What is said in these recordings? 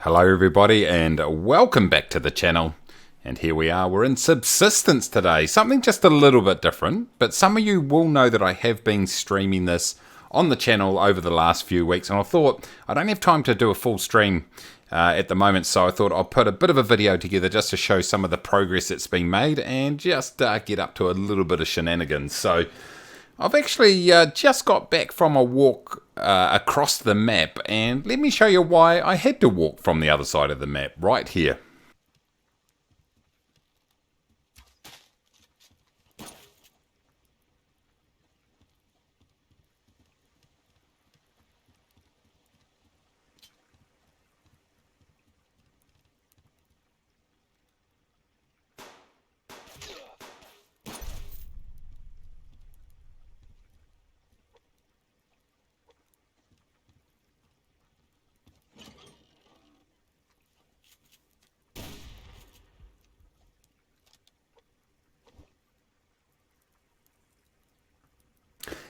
Hello everybody and welcome back to the channel. And here we are, we're in Subsistence today. Something just a little bit different, but some of you will know that I have been streaming this on the channel over the last few weeks, and I thought I don't have time to do a full stream at the moment, so I thought I'll put a bit of a video together just to show some of the progress that's been made and just get up to a little bit of shenanigans. So I've actually just got back from a walk across the map, and let me show you why I had to walk from the other side of the map right here.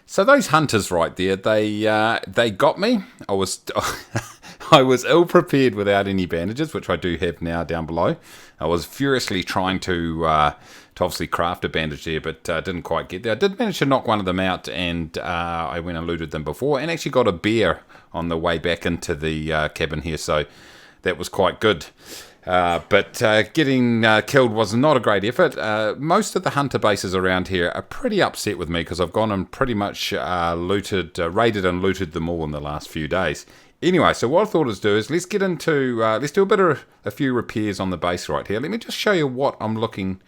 So those hunters right there, they got me. I was I was ill prepared without any bandages, which I do have now down below. I was furiously trying to obviously craft a bandage there, but didn't quite get there. I did manage to knock one of them out, and I went and looted them before, and actually got a bear on the way back into the cabin here, so that was quite good. But getting killed was not a great effort. Most of the hunter bases around here are pretty upset with me because I've gone and pretty much raided and looted them all in the last few days. Anyway, so what I thought is let's get into, let's do a few repairs on the base right here. Let me just show you what I'm looking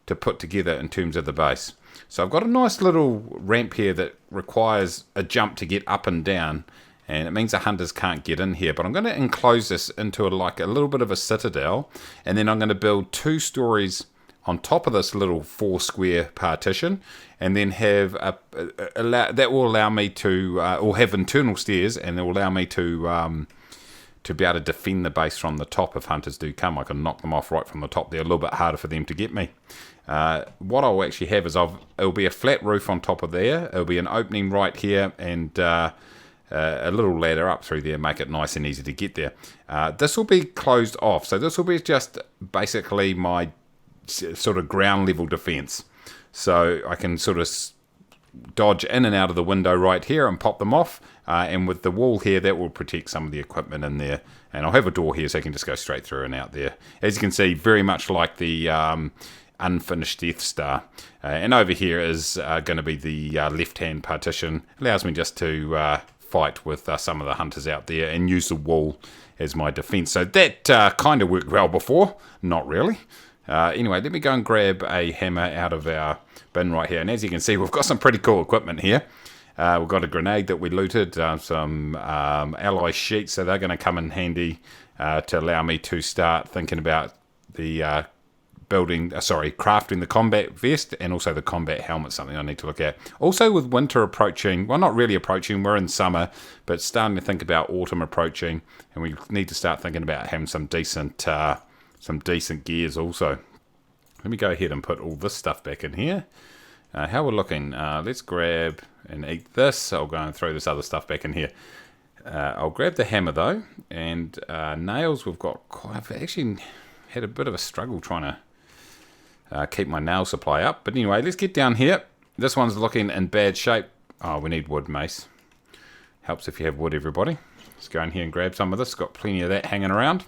to put together in terms of the base. So I've got a nice little ramp here that requires a jump to get up and down, and it means the hunters can't get in here. But I'm going to enclose this into like a little bit of a citadel, and then I'm going to build 2 stories on top of this little 4 square partition, and then have that will allow me to, or have internal stairs, and it will allow me to be able to defend the base from the top if hunters do come. I can knock them off right from the top. They're a little bit harder for them to get me. What I'll actually have is it'll be a flat roof on top of there. It'll be an opening right here, and a little ladder up through there, make it nice and easy to get there. This will be closed off, so this will be just basically my sort of ground level defense. So I can sort of dodge in and out of the window right here and pop them off, and with the wall here, that will protect some of the equipment in there. And I'll have a door here so I can just go straight through and out there. As you can see, very much like the unfinished Death Star. And over here is going to be the left-hand partition. Allows me just to fight with some of the hunters out there and use the wall as my defense. So that kind of worked well before. Not really. Anyway, let me go and grab a hammer out of our bin right here. And as you can see, we've got some pretty cool equipment here. We've got a grenade that we looted, some alloy sheets, so they're going to come in handy to allow me to start thinking about the crafting the combat vest, and also the combat helmet, something I need to look at. Also, with winter approaching, well, not really approaching, we're in summer, but starting to think about autumn approaching, and we need to start thinking about having some decent gears also. Let me go ahead and put all this stuff back in here. How we're looking, let's grab and eat this. I'll go and throw this other stuff back in here. I'll grab the hammer though, and nails, I've actually had a bit of a struggle trying to keep my nail supply up. But anyway, let's get down here. This one's looking in bad shape. Oh, we need wood, Mace. Helps if you have wood, everybody. Let's go in here and grab some of this. Got plenty of that hanging around.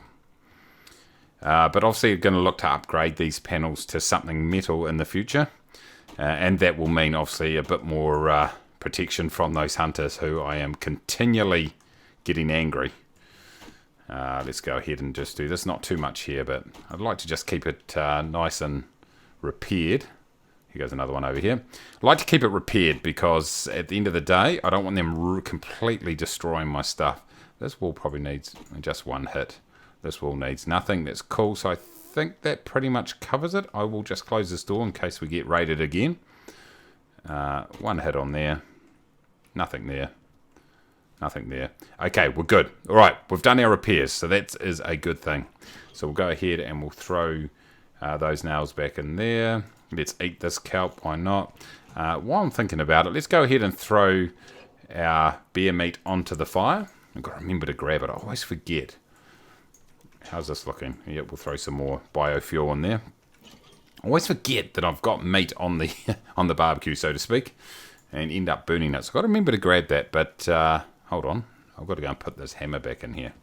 But obviously going to look to upgrade these panels to something metal in the future. And that will mean obviously a bit more protection from those hunters who I am continually getting angry. Let's go ahead and just do this. Not too much here, but I'd like to just keep it nice and repaired. Here goes another one over here. I like to keep it repaired because at the end of the day, I don't want them completely destroying my stuff. This wall probably needs just one hit. This wall needs nothing. That's cool. So I think that pretty much covers it. I will just close this door in case we get raided again. One hit on there. Nothing there. Nothing there. Okay, we're good. All right, we've done our repairs, so that is a good thing. So we'll go ahead and we'll throw those nails back in there. Let's eat this kelp, why not? While I'm thinking about it, let's go ahead and throw our bear meat onto the fire. I've got to remember to grab it. I always forget. how's this looking? Yep, we'll throw some more biofuel in there. I always forget that I've got meat on the on the barbecue, so to speak, and end up burning it. So I've got to remember to grab that, but hold on. I've got to go and put this hammer back in here.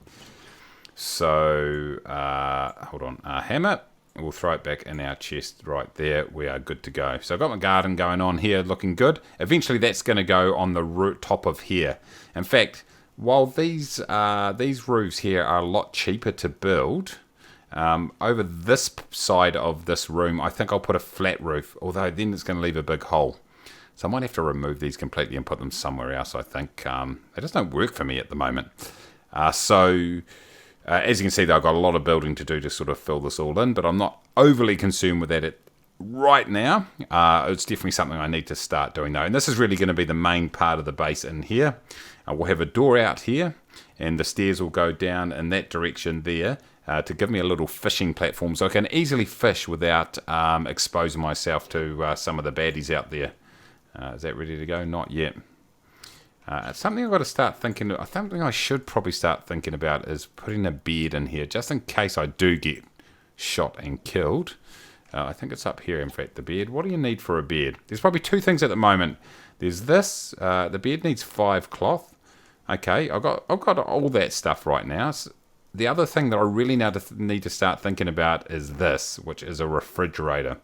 So, hold on. Hammer. We'll throw it back in our chest right there. We are good to go. So I've got my garden going on here, looking good. Eventually that's going to go on the top of here. In fact, while these roofs here are a lot cheaper to build, over this side of this room, I think I'll put a flat roof, although then it's going to leave a big hole. So I might have to remove these completely and put them somewhere else, I think. They just don't work for me at the moment. As you can see, though, I've got a lot of building to do to sort of fill this all in, but I'm not overly concerned with that right now. It's definitely something I need to start doing, though. And this is really going to be the main part of the base in here. We'll have a door out here, and the stairs will go down in that direction there to give me a little fishing platform, so I can easily fish without exposing myself to some of the baddies out there. Is that ready to go? Not yet. It's something I've got to start thinking. Something I should probably start thinking about is putting a bed in here, just in case I do get shot and killed. I think it's up here, in fact, the bed. What do you need for a bed? There's probably two things at the moment. There's this. The bed needs 5 cloth. Okay, I've got all that stuff right now. So the other thing that I really now need to start thinking about is this, which is a refrigerator.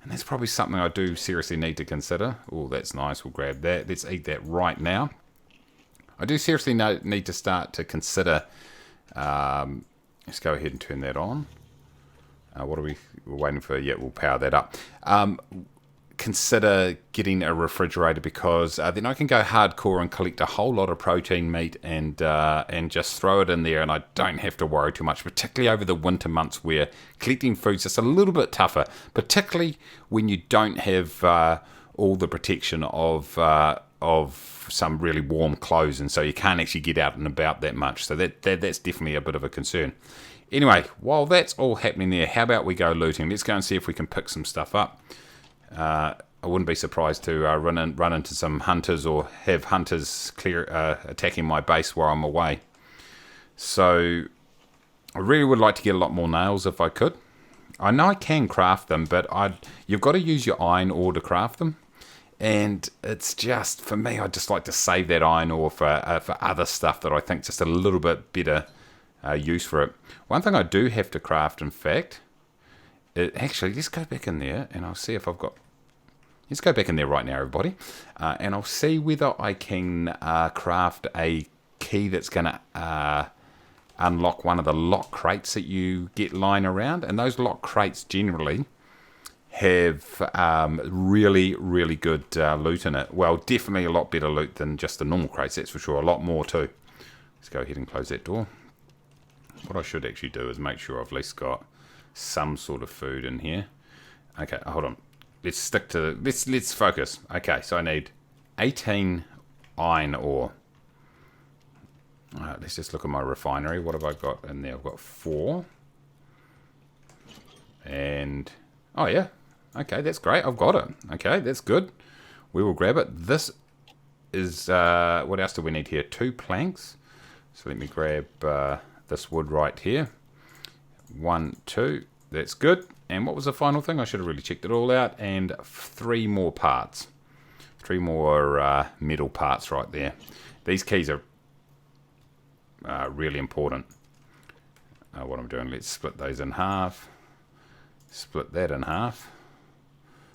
And that's probably something I do seriously need to consider. Oh, that's nice. We'll grab that. Let's eat that right now. I do seriously need to start to consider. Let's go ahead and turn that on. What are we're waiting for? Yeah, we'll power that up. Consider getting a refrigerator, because then I can go hardcore and collect a whole lot of protein meat and just throw it in there, and I don't have to worry too much, particularly over the winter months where collecting food's just a little bit tougher, particularly when you don't have all the protection of some really warm clothes, and so you can't actually get out and about that much. So that's definitely a bit of a concern. Anyway, while that's all happening there, how about we go looting? Let's go and see if we can pick some stuff up. I wouldn't be surprised to run into some hunters, or have hunters attacking my base while I'm away. So I really would like to get a lot more nails if I could. I know I can craft them, but you've got to use your iron ore to craft them. And it's just, for me, I just like to save that iron ore for other stuff that I think just a little bit better use for it. One thing I do have to craft, in fact, actually, let's go back in there and I'll see if I've got... Let's go back in there right now, everybody. And I'll see whether I can craft a key that's going to unlock one of the lock crates that you get lying around. And those lock crates generally have really, really good loot in it. Well, definitely a lot better loot than just the normal crates, that's for sure. A lot more too. Let's go ahead and close that door. What I should actually do is make sure I've at least got some sort of food in here. Okay, hold on. Let's stick to... Let's focus. Okay, so I need 18 iron ore. Alright, let's just look at my refinery. What have I got in there? I've got 4. And... Oh, yeah. Okay, that's great. I've got it. Okay, that's good. We will grab it. This is... what else do we need here? 2 planks. So let me grab this wood right here. 1, 2. That's good. And what was the final thing? I should have really checked it all out. And 3 more parts. 3 more metal parts right there. These keys are really important. What I'm doing, let's split those in half. Split that in half.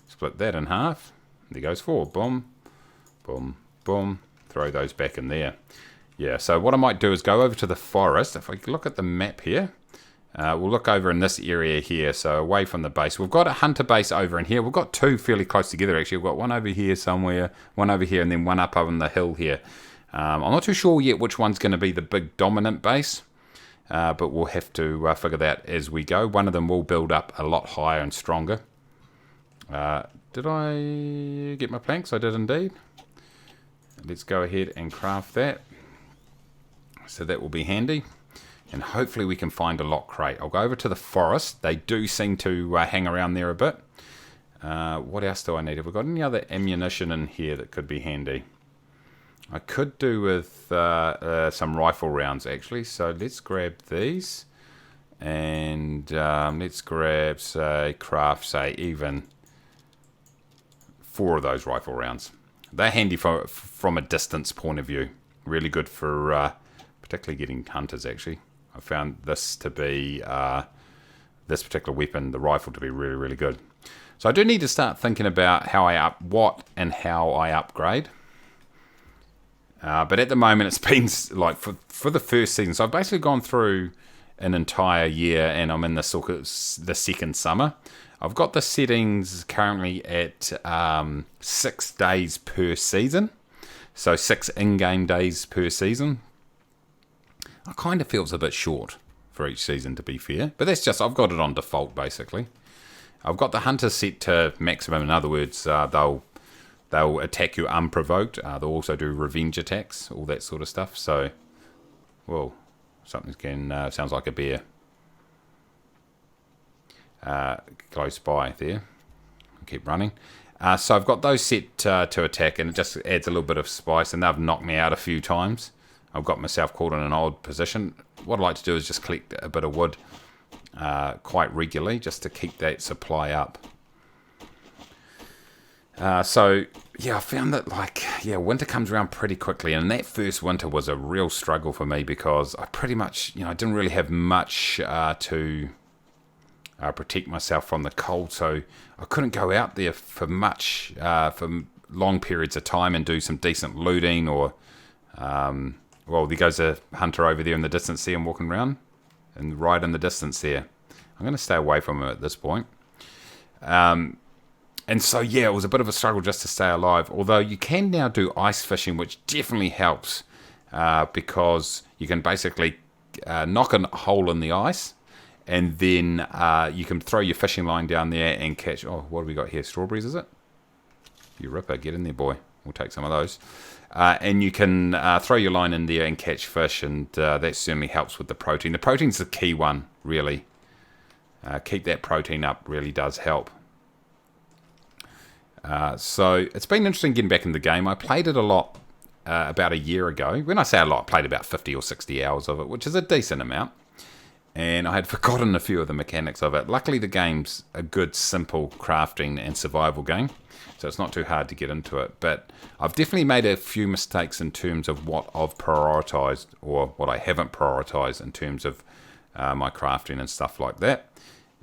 Split that in half. There goes 4. Boom. Boom. Boom. Throw those back in there. Yeah, so what I might do is go over to the forest. If I look at the map here, we'll look over in this area here, so away from the base. We've got a hunter base over in here. We've got 2 fairly close together, actually. We've got one over here somewhere, one over here, and then one up on the hill here. I'm not too sure yet which one's going to be the big dominant base, but we'll have to figure that as we go. One of them will build up a lot higher and stronger. Did I get my planks? I did indeed. Let's go ahead and craft that. So that will be handy. And hopefully we can find a lock crate. I'll go over to the forest. They do seem to hang around there a bit. What else do I need? Have we got any other ammunition in here that could be handy? I could do with some rifle rounds, actually. So let's grab these. And let's grab, say, craft, say, even 4 of those rifle rounds. They're handy from a distance point of view. Really good for particularly getting hunters, actually. I found this to be, this particular weapon, the rifle, to be really, really good. So I do need to start thinking about how I how I upgrade. But at the moment, it's been like for the first season. So I've basically gone through an entire year, and I'm in the second summer. I've got the settings currently at 6 days per season. So 6 in-game days per season. I kind of feel it's a bit short for each season, to be fair. But that's just, I've got it on default, basically. I've got the hunters set to maximum. In other words, they'll attack you unprovoked. They'll also do revenge attacks, all that sort of stuff. So, whoa, something's getting, sounds like a bear. Close by there. I'll keep running. So I've got those set to attack, and it just adds a little bit of spice, and they've knocked me out a few times. I've got myself caught in an odd position. What I like to do is just collect a bit of wood quite regularly, just to keep that supply up. So, yeah, I found that, winter comes around pretty quickly, and that first winter was a real struggle for me because I pretty much, I didn't really have much to protect myself from the cold, so I couldn't go out there for much, for long periods of time and do some decent looting or, there goes a hunter over there in the distance there and walking around, and right in the distance there. I'm going to stay away from him at this point. And so, yeah, it was a bit of a struggle just to stay alive. Although you can now do ice fishing, which definitely helps because you can basically knock a hole in the ice, and then you can throw your fishing line down there and catch... Oh, what have we got here? Strawberries, is it? You ripper, get in there, boy. We'll take some of those. And you can throw your line in there and catch fish, and that certainly helps with the protein. The protein's the key one, really. Keep that protein up really does help. So it's been interesting getting back in the game. I played it a lot about a year ago. When I say a lot, I played about 50 or 60 hours of it, which is a decent amount. And I had forgotten a few of the mechanics of it. Luckily, the game's a good, simple crafting and survival game, so it's not too hard to get into it. But I've definitely made a few mistakes in terms of what I've prioritised or what I haven't prioritised in terms of my crafting and stuff like that.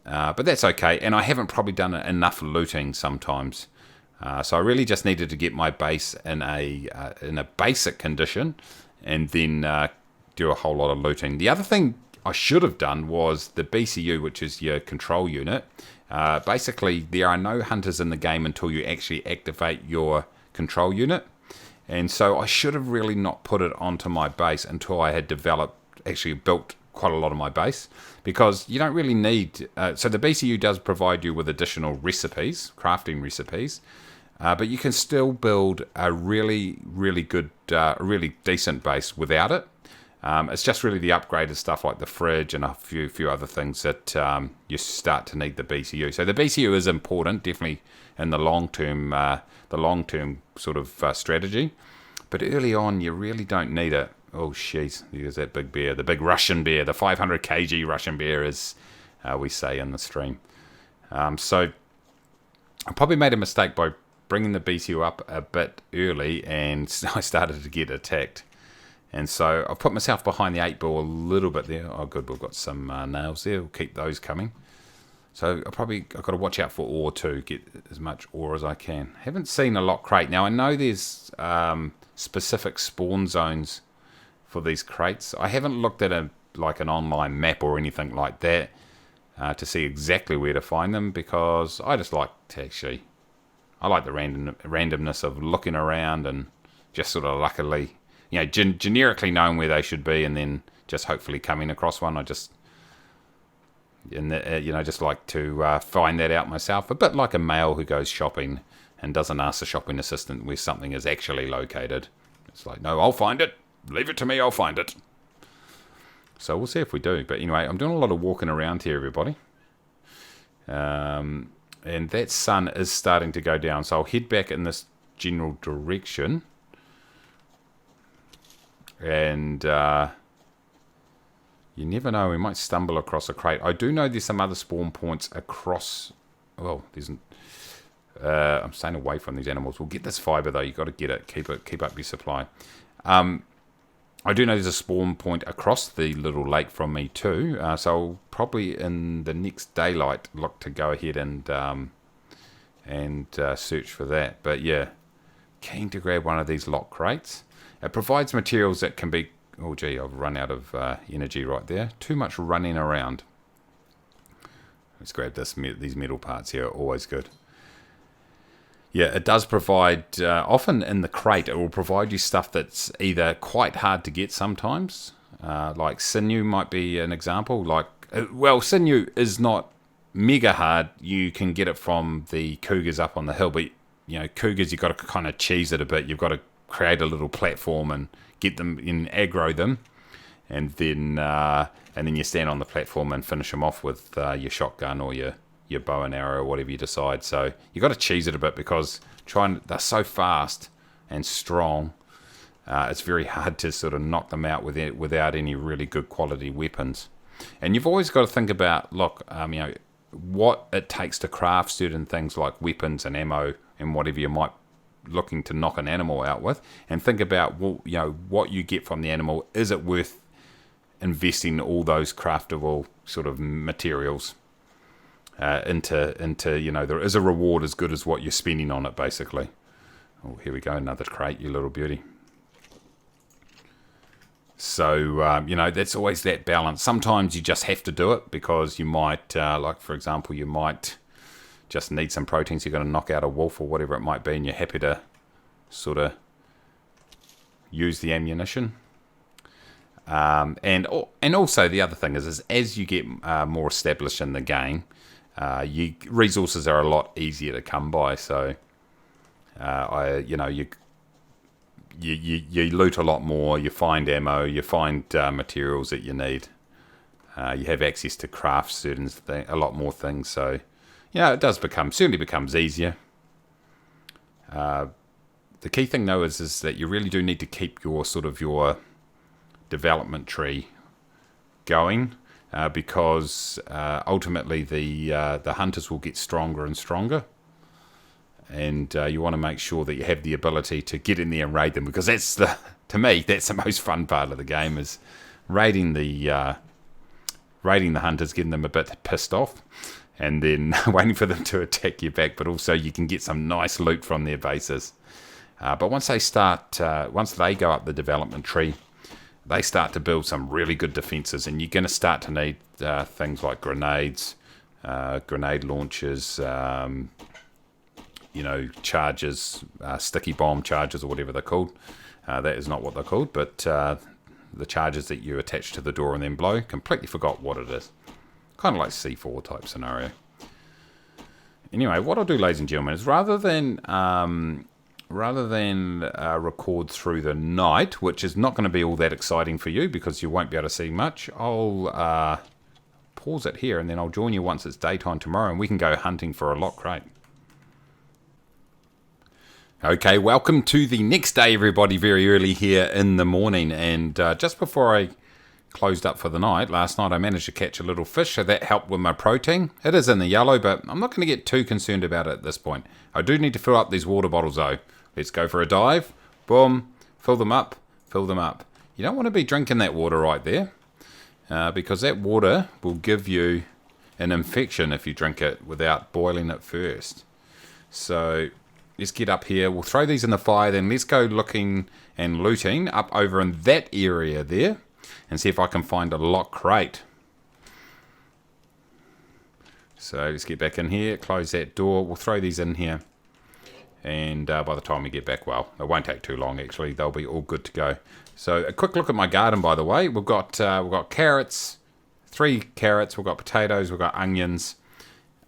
But that's okay, and I haven't probably done enough looting sometimes. So I really just needed to get my base in a basic condition, and then do a whole lot of looting. The other thing I should have done was the BCU, which is your control unit. Basically, there are no hunters in the game until you actually activate your control unit, and so I should have really not put it onto my base until I had built quite a lot of my base, because you don't really need... so the BCU does provide you with additional recipes, crafting recipes, but you can still build a really, really good, really decent base without it. It's just really the upgraded stuff like the fridge and a few other things that you start to need the BCU. So the BCU is important, definitely in the long term sort of strategy. But early on, you really don't need it. Oh, jeez, there's that big bear, the big Russian bear, the 500 kg Russian bear, as we say in the stream. So I probably made a mistake by bringing the BCU up a bit early, and I started to get attacked. And so I've put myself behind the 8-ball a little bit there. Oh, good, we've got some nails there. We'll keep those coming. So I've got to watch out for ore too, get as much ore as I can. Haven't seen a lot crate. Now, I know there's specific spawn zones for these crates. I haven't looked at an online map or anything like that to see exactly where to find them, because I just like to I like the randomness of looking around and just sort of luckily... generically knowing where they should be, and then just hopefully coming across one. I just, just like to find that out myself. A bit like a male who goes shopping and doesn't ask the shopping assistant where something is actually located. It's like, no, I'll find it. Leave it to me, I'll find it. So we'll see if we do. But anyway, I'm doing a lot of walking around here, everybody. And that sun is starting to go down. So I'll head back in this general direction. And You never know, we might stumble across a crate. I do know there's some other spawn points across... Well, there's... I'm staying away from these animals. We'll get this fibre, though. You've got to get it. Keep up your supply. I do know there's a spawn point across the little lake from me, too. So I'll probably, in the next daylight, look to go ahead and search for that. But, yeah, keen to grab one of these lock crates. It provides materials that can be... Oh, gee, I've run out of energy right there. Too much running around. Let's grab these metal parts here. Always good. Yeah, it does provide... often in the crate, it will provide you stuff that's either quite hard to get sometimes. Like sinew might be an example. Like, well, sinew is not mega hard. You can get it from the cougars up on the hill. But, you know, cougars, you've got to kind of cheese it a bit. You've got to create a little platform and get them in, aggro them, and then you stand on the platform and finish them off with your shotgun or your bow and arrow or whatever you decide. So you got to cheese it a bit because they're so fast and strong. It's very hard to sort of knock them out without any really good quality weapons. And you've always got to think about, look, you know, what it takes to craft certain things like weapons and ammo and whatever you might looking to knock an animal out with, and think about, well, you know, what you get from the animal. Is it worth investing all those craftable sort of materials into you know, there is a reward as good as what you're spending on it, basically. Oh, here we go, another crate, you little beauty. So you know, that's always that balance. Sometimes you just have to do it because you might like, for example, you might just need some proteins. You're going to knock out a wolf or whatever it might be, and you're happy to sort of use the ammunition. And also the other thing is as you get more established in the game, resources are a lot easier to come by. So you loot a lot more. You find ammo. You find materials that you need. You have access to craft a lot more things. So, yeah, it does certainly becomes easier. The key thing, though, is that you really do need to keep your development tree going, because ultimately the hunters will get stronger and stronger, and you want to make sure that you have the ability to get in there and raid them, because to me that's the most fun part of the game, is raiding the hunters, getting them a bit pissed off, and then waiting for them to attack you back. But also you can get some nice loot from their bases. But once they go up the development tree, they start to build some really good defenses, and you're going to start to need things like grenades, grenade launchers, you know, charges, sticky bomb charges, or whatever they're called. That is not what they're called, but the charges that you attach to the door and then blow. Completely forgot what it is. Kind of like C4 type scenario. Anyway, what I'll do, ladies and gentlemen, is rather than record through the night, which is not going to be all that exciting for you because you won't be able to see much, I'll pause it here, and then I'll join you once it's daytime tomorrow, and we can go hunting for a lock crate. Okay, welcome to the next day, everybody, very early here in the morning. And just before I closed up for the night, last night I managed to catch a little fish, so that helped with my protein. It is in the yellow, but I'm not going to get too concerned about it at this point. I do need to fill up these water bottles, though. Let's go for a dive. Boom. Fill them up. Fill them up. You don't want to be drinking that water right there, because that water will give you an infection if you drink it without boiling it first. So let's get up here. We'll throw these in the fire, then let's go looking and looting up over in that area there and see if I can find a lock crate. So let's get back in here, close that door. We'll throw these in here. And by the time we get back, well, it won't take too long, actually. They'll be all good to go. So a quick look at my garden, by the way. We've got carrots, 3 carrots. We've got potatoes. We've got onions.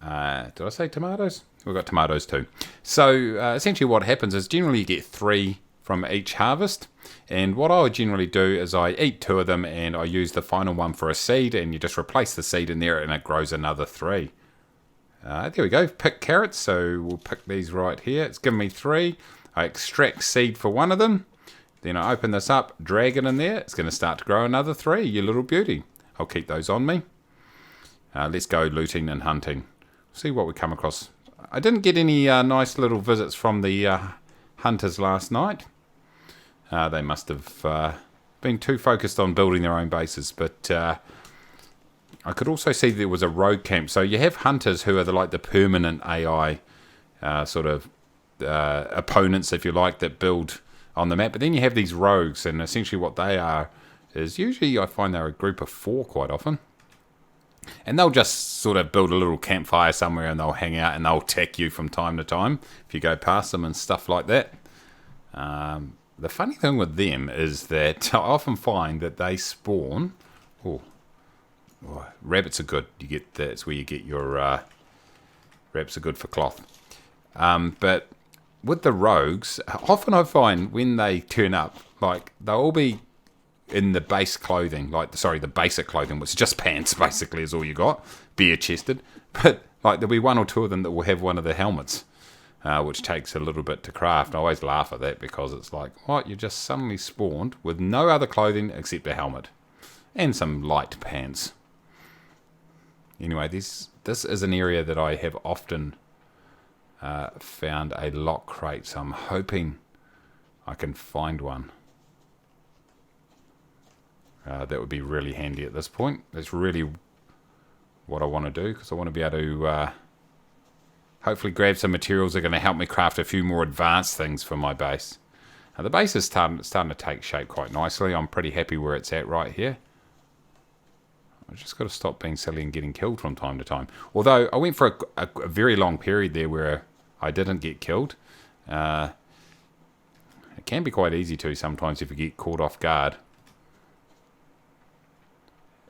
Did I say tomatoes? We've got tomatoes too. So essentially what happens is generally you get 3 from each harvest. And what I would generally do is I eat 2 of them and I use the final one for a seed, and you just replace the seed in there and it grows another 3. There we go, pick carrots, so we'll pick these right here. It's given me 3. I extract seed for 1 of them. Then I open this up, drag it in there. It's going to start to grow another 3, you little beauty. I'll keep those on me. Let's go looting and hunting. See what we come across. I didn't get any nice little visits from the hunters last night. They must have been too focused on building their own bases. But I could also see there was a rogue camp. So you have hunters who are like the permanent AI sort of opponents, if you like, that build on the map. But then you have these rogues, and essentially what they are is usually I find they're a group of 4 quite often. And they'll just sort of build a little campfire somewhere and they'll hang out and they'll attack you from time to time if you go past them and stuff like that. The funny thing with them is that I often find that they spawn... Oh, rabbits are good. That's where you get your... rabbits are good for cloth. But with the rogues, often I find when they turn up, like they'll all be in the base clothing, the basic clothing, which is just pants basically is all you got, bare chested. But like there'll be 1 or 2 of them that will have one of the helmets, which takes a little bit to craft. I always laugh at that because it's like, what, you just suddenly spawned with no other clothing except a helmet and some light pants. Anyway, this is an area that I have often found a lock crate, so I'm hoping I can find one. That would be really handy at this point. That's really what I want to do, because I want to be able to hopefully grab some materials that are going to help me craft a few more advanced things for my base. Now, the base is starting to take shape quite nicely. I'm pretty happy where it's at right here. I've just got to stop being silly and getting killed from time to time. Although I went for a very long period there where I didn't get killed. It can be quite easy to sometimes if you get caught off guard.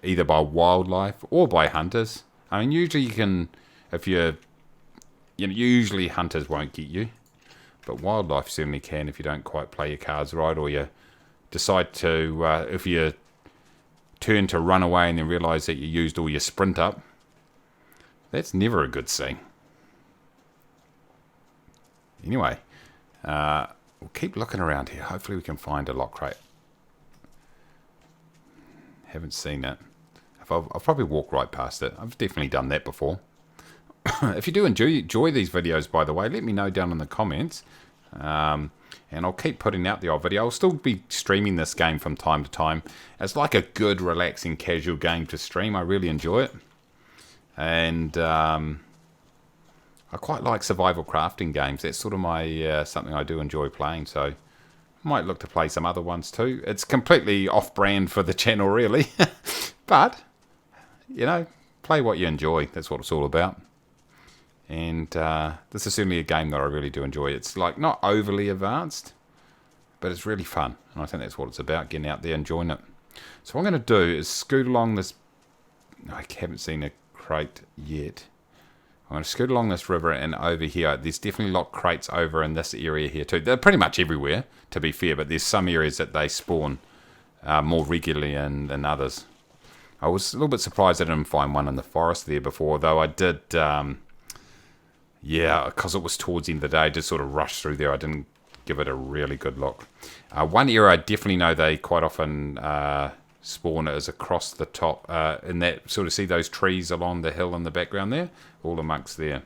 Either by wildlife or by hunters. I mean, usually you can, usually hunters won't get you. But wildlife certainly can if you don't quite play your cards right, or you decide to, if you turn to run away and then realise that you used all your sprint up. That's never a good scene. Anyway, we'll keep looking around here. Hopefully we can find a lock crate. Haven't seen it. I'll probably walk right past it. I've definitely done that before. If you do enjoy these videos, by the way, let me know down in the comments. And I'll keep putting out the odd video. I'll still be streaming this game from time to time. It's like a good, relaxing, casual game to stream. I really enjoy it. And I quite like survival crafting games. That's sort of my something I do enjoy playing. So I might look to play some other ones too. It's completely off-brand for the channel, really. But, play what you enjoy. That's what it's all about. And this is certainly a game that I really do enjoy. It's like not overly advanced, but it's really fun. And I think that's what it's about, getting out there and enjoying it. So what I'm going to do is scoot along this... I haven't seen a crate yet. I'm going to scoot along this river and over here. There's definitely locked crates over in this area here too. They're pretty much everywhere, to be fair, but there's some areas that they spawn more regularly than others. I was a little bit surprised I didn't find one in the forest there before, though I did, because it was towards the end of the day, I just sort of rushed through there. I didn't give it a really good look. One area I definitely know they quite often spawn is across the top, in that sort of see those trees along the hill in the background there, all amongst there.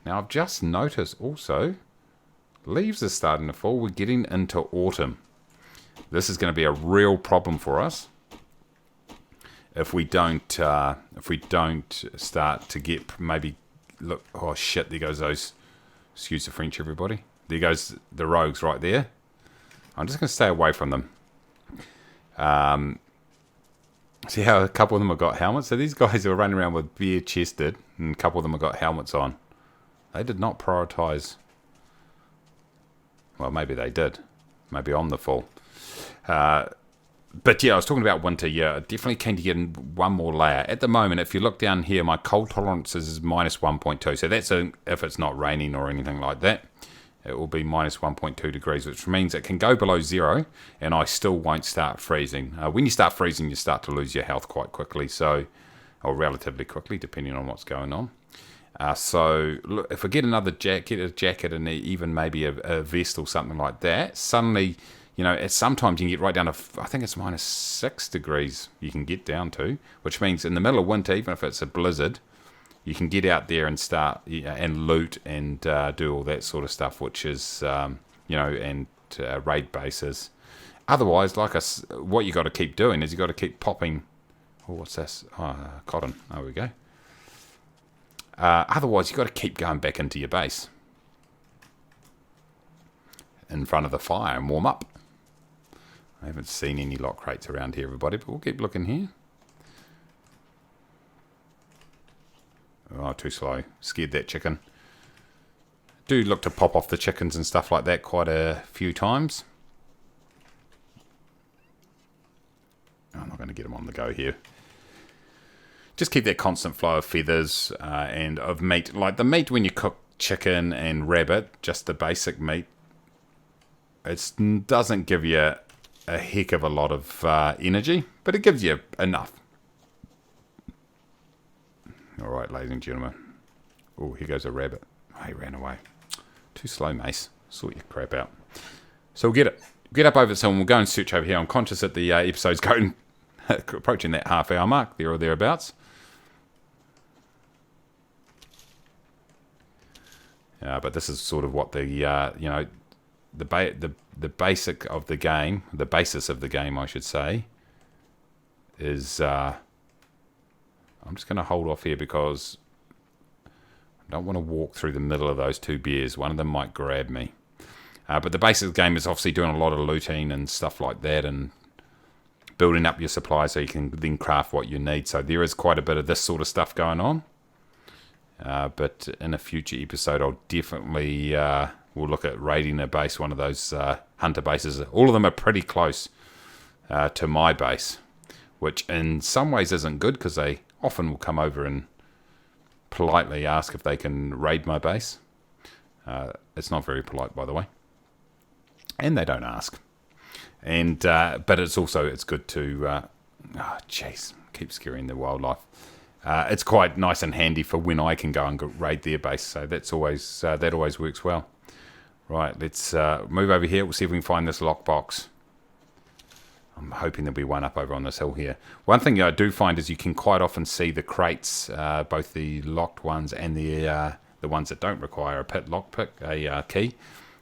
Now I've just noticed also, leaves are starting to fall. We're getting into autumn. This is going to be a real problem for us. If we don't start to get maybe look, oh shit, there goes those, excuse the French everybody, there goes the rogues right there. I'm just going to stay away from them. See how a couple of them have got helmets? So these guys are running around with bare chested, and a couple of them have got helmets on. They did not prioritise. Well, maybe they did. Maybe I'm the fool. But yeah, I was talking about winter. Yeah, definitely keen to get in one more layer. At the moment, if you look down here, my cold tolerance is minus 1.2. So that's if it's not raining or anything like that. It will be minus 1.2 degrees, which means it can go below 0, and I still won't start freezing. When you start freezing, you start to lose your health quite quickly, or relatively quickly, depending on what's going on. So look, if I get another jacket, and even maybe a vest or something like that, suddenly You know, sometimes you can get right down to, I think it's -6 degrees you can get down to, which means in the middle of winter, even if it's a blizzard, you can get out there and start and loot and do all that sort of stuff, which is, and raid bases. Otherwise, what you got to keep doing is you got to keep popping. Oh, what's this? Oh, cotton. There we go. Otherwise, you got to keep going back into your base in front of the fire and warm up. I haven't seen any lock crates around here, everybody, but we'll keep looking here. Oh, too slow. Scared that chicken. Do look to pop off the chickens and stuff like that quite a few times. I'm not going to get them on the go here. Just keep that constant flow of feathers and of meat. Like the meat when you cook chicken and rabbit, just the basic meat, it doesn't give you a heck of a lot of energy, but it gives you enough. All right, ladies and gentlemen. Oh, here goes a rabbit. Oh, he ran away. Too slow, Mace. Sort your crap out. So we'll get up over it, so we'll go and search over here. I'm conscious that the episode's going approaching that half-hour mark, there or thereabouts. But this is sort of what the the basic of the game, the basis of the game, I should say, is. I'm just going to hold off here because I don't want to walk through the middle of those two bears. One of them might grab me. But the basic of the game is obviously doing a lot of looting and stuff like that, and building up your supplies so you can then craft what you need. So there is quite a bit of this sort of stuff going on. But in a future episode, I'll definitely we'll look at raiding a base, one of those hunter bases. All of them are pretty close to my base, which in some ways isn't good because they often will come over and politely ask if they can raid my base. It's not very polite, by the way, and they don't ask. And but it's good to keep scaring the wildlife. It's quite nice and handy for when I can go and raid their base. So that's always that always works well. Right, let's move over here. We'll see if we can find this lockbox. I'm hoping there'll be one up over on this hill here. One thing I do find is you can quite often see the crates, both the locked ones and the ones that don't require a lockpick, a key.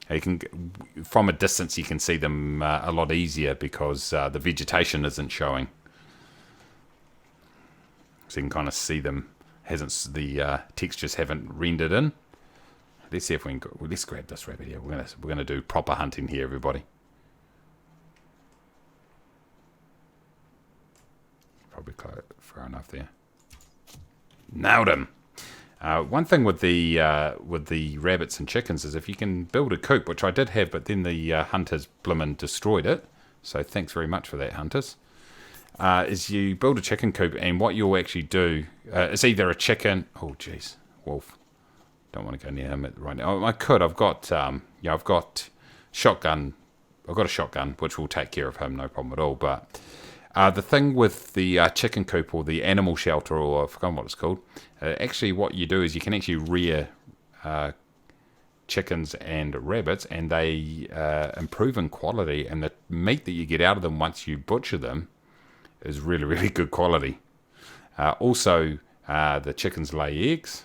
You can, from a distance, you can see them a lot easier because the vegetation isn't showing. So you can kind of see them. The textures haven't rendered in. Let's see if we can. Let's grab this rabbit here. We're gonna do proper hunting here, everybody. Probably far enough there. Nailed him. One thing with the rabbits and chickens is if you can build a coop, which I did have, but then the hunters blimmin' destroyed it. So thanks very much for that, hunters. Is you build a chicken coop, and what you'll actually do is either a chicken. Oh, jeez, wolf. Don't want to go near him right now. Oh, I could. I've got I've got shotgun. I've got a shotgun, which will take care of him, no problem at all. But the thing with the chicken coop or the animal shelter, or I've forgotten what it's called. Actually, what you do is you can actually rear chickens and rabbits, and they improve in quality. And the meat that you get out of them once you butcher them is really, really good quality. Also, the chickens lay eggs,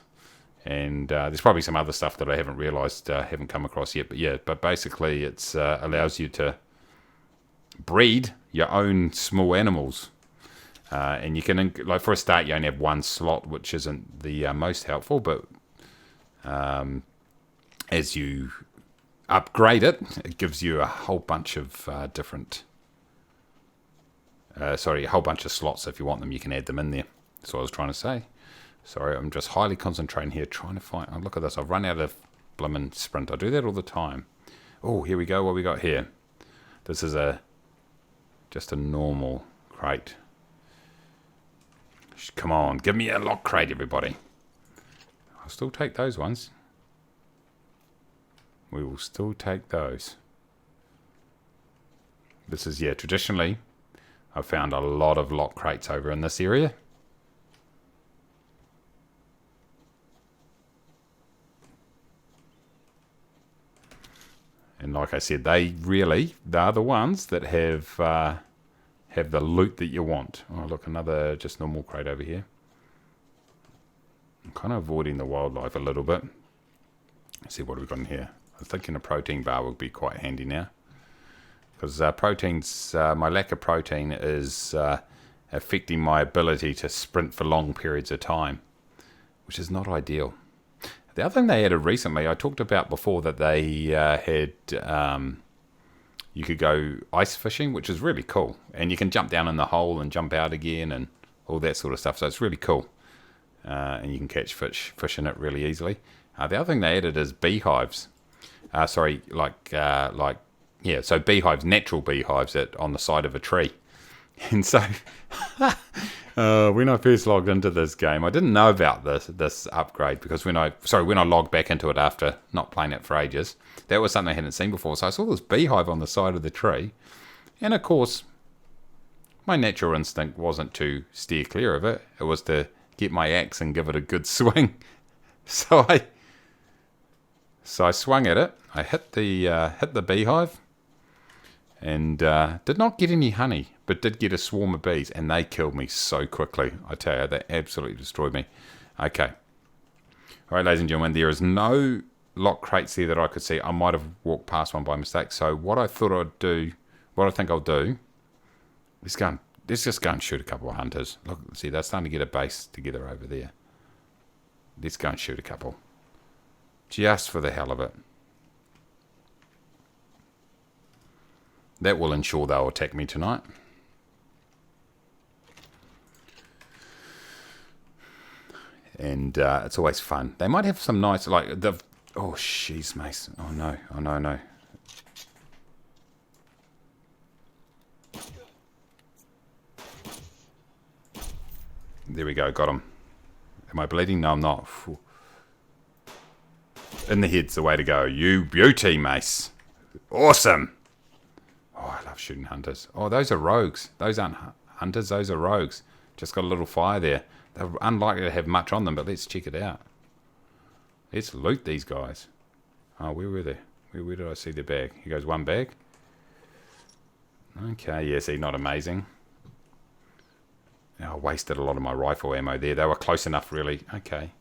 and there's probably some other stuff that I haven't realised, haven't come across yet. But yeah, but basically, it's allows you to breed your own small animals, and you can, like, for a start, you only have one slot, which isn't the most helpful. But as you upgrade it, it gives you a whole bunch of different. A whole bunch of slots. If you want them, you can add them in there. That's what I was trying to say. Sorry, I'm just highly concentrating here, trying to find. Oh, look at this. I've run out of blimmin' sprint. I do that all the time. Oh, here we go. What we got here? This is just a normal crate. Come on, give me a lock crate, everybody. I'll still take those ones. We will still take those. This is, traditionally, I've found a lot of lock crates over in this area. And like I said, they're the ones that have the loot that you want. Oh, look, another just normal crate over here. I'm kind of avoiding the wildlife a little bit. Let's see what we've got in here. I'm thinking a protein bar would be quite handy now. Because my lack of protein is affecting my ability to sprint for long periods of time, which is not ideal. The other thing they added recently, I talked about before that they had, you could go ice fishing, which is really cool. And you can jump down in the hole and jump out again and all that sort of stuff. So it's really cool. And you can catch fish in it really easily. The other thing they added is beehives. So beehives, natural beehives on the side of a tree. And so when I first logged into this game, I didn't know about this upgrade because when I logged back into it after not playing it for ages, that was something I hadn't seen before. So I saw this beehive on the side of the tree, and of course, my natural instinct wasn't to steer clear of it. It was to get my axe and give it a good swing. So I swung at it. I hit the beehive. And did not get any honey, but did get a swarm of bees, and they killed me so quickly. I tell you, they absolutely destroyed me. Okay. All right, ladies and gentlemen, there is no lock crates there that I could see. I might have walked past one by mistake. So what I think I'll do, let's just go and shoot a couple of hunters. Look, see, they're starting to get a base together over there. Let's go and shoot a couple. Just for the hell of it. That will ensure they'll attack me tonight. And it's always fun. They might have some nice, oh, jeez, Mace. Oh, no. There we go, got him. Am I bleeding? No, I'm not. Whew. In the head's the way to go. You beauty, Mace. Awesome. Oh, I love shooting hunters. Oh, those are rogues. Those aren't hunters, those are rogues. Just got a little fire there. They're unlikely to have much on them, but let's check it out. Let's loot these guys. Oh, where were they? Where did I see their bag? Here goes one bag. Okay, yeah, see, not amazing. Oh, I wasted a lot of my rifle ammo there. They were close enough, really. Okay.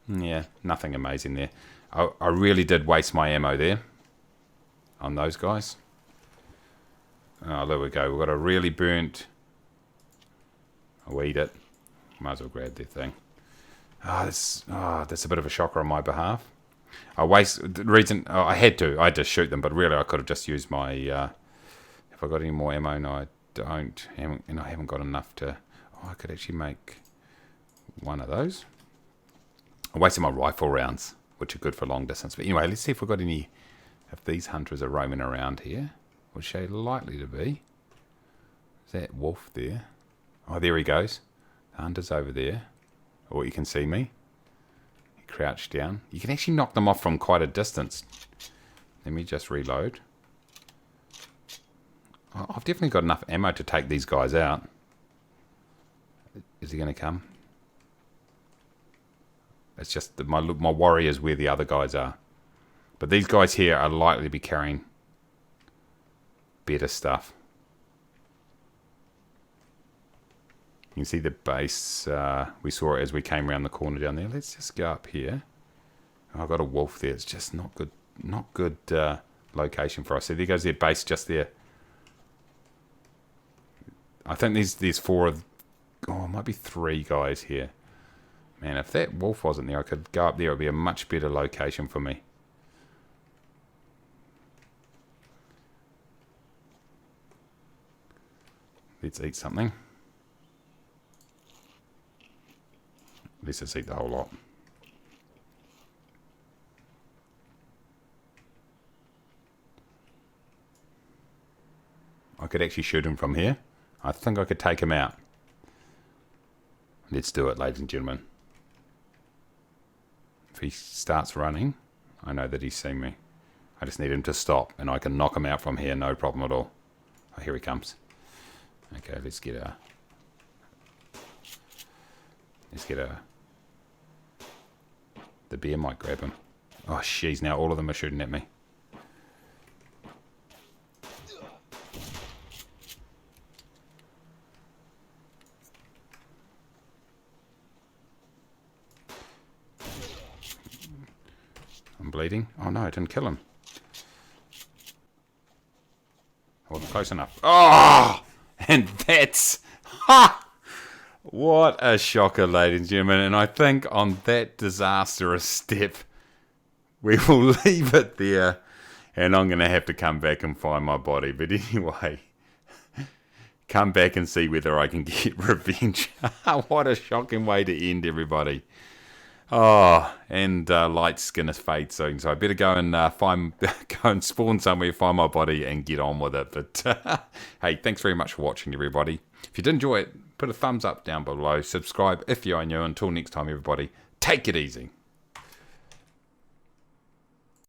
Yeah, nothing amazing there. I really did waste my ammo there on those guys. Oh, there we go. We've got a really burnt. I'll eat it. Might as well grab their thing. That's a bit of a shocker on my behalf. I had to shoot them, but really I could have just used my. Have I got any more ammo? No, I don't. I haven't got enough to. Oh, I could actually make one of those. I wasted my rifle rounds, which are good for long distance. But anyway, let's see if we've got any. If these hunters are roaming around here. Which they're likely to be. Is that wolf there? Oh, there he goes. The hunter's over there. Oh, you can see me. He crouched down. You can actually knock them off from quite a distance. Let me just reload. Oh, I've definitely got enough ammo to take these guys out. Is he going to come? It's just that my worry is where the other guys are. But these guys here are likely to be carrying better stuff. You can see the base. We saw it as we came around the corner down there. Let's just go up here. Oh, I've got a wolf there. It's just not good. Not good location for us. So there goes their base just there. I think there's four of. Oh, it might be three guys here. Man, if that wolf wasn't there, I could go up there. It would be a much better location for me. Let's eat something. Let's just eat the whole lot. I could actually shoot him from here. I think I could take him out. Let's do it, ladies and gentlemen. If he starts running, I know that he's seen me. I just need him to stop, and I can knock him out from here, no problem at all. Oh, here he comes. Okay, let's get the bear might grab him. Oh, jeez, now all of them are shooting at me. I'm bleeding. Oh no, I didn't kill him. I wasn't close enough. Oh! And that's... Ha! What a shocker, ladies and gentlemen. And I think on that disastrous step, we will leave it there. And I'm going to have to come back and find my body. But anyway, come back and see whether I can get revenge. What a shocking way to end, everybody. Oh, and Light's going to fade soon. So I better go and go and spawn somewhere, find my body, and get on with it. But hey, thanks very much for watching, everybody. If you did enjoy it, put a thumbs up down below. Subscribe if you are new. Until next time, everybody, take it easy.